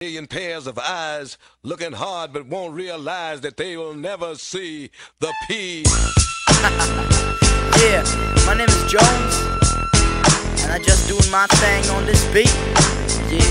Million pairs of eyes looking hard but won't realize that they will never see the P. Yeah, my name is Jones, and I just doing my thing on this beat. Yeah.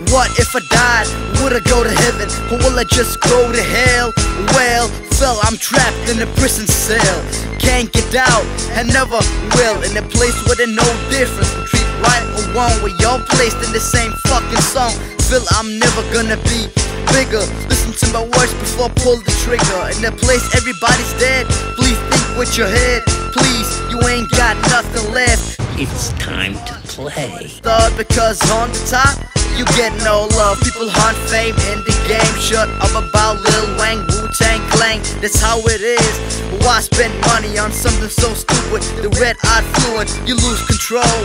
What if I died? Would I go to heaven? Or will I just go to hell? Well, fell, I'm trapped in a prison cell. Can't get out, and never will. In a place where there's no difference between right or wrong. We're all placed in the same fucking song. Feel I'm never gonna be bigger. Listen to my words before I pull the trigger. In a place everybody's dead. Please think with your head. Please, you ain't got nothing left. It's time to play. Start because on the top you get no love. People hunt fame in the game. Shut up about Lil Wayne, Wu-Tang Clan. That's how it is. Why spend money on something so stupid? The red-eyed fluent, you lose control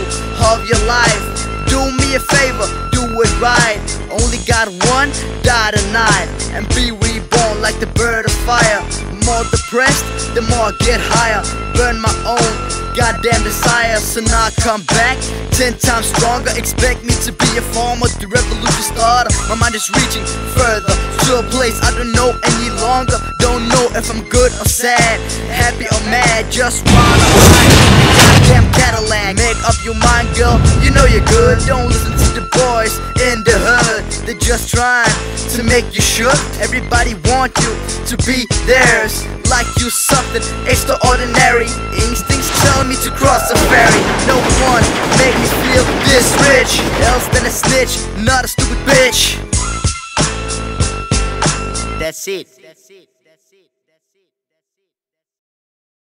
of your life. Do me a favor, do it right. Only got one, die tonight, and be reborn like the bird of fire. More depressed, the more I get higher. Burn my own goddamn desire. So now I come back 10 times stronger. Expect me to be a farmer, the revolution starter. My mind is reaching further to a place I don't know any longer. Don't know if I'm good or sad, happy or mad. Just wanna ride a goddamn Cadillac. Make up your mind, girl, you know you're good. Don't listen to the boys in the hood. They're just trying to make you shook. Everybody want you to be theirs, like you something extraordinary. Instincts tell me to cross a ferry. No one make me feel this rich, else than a snitch, not a stupid bitch. That's it.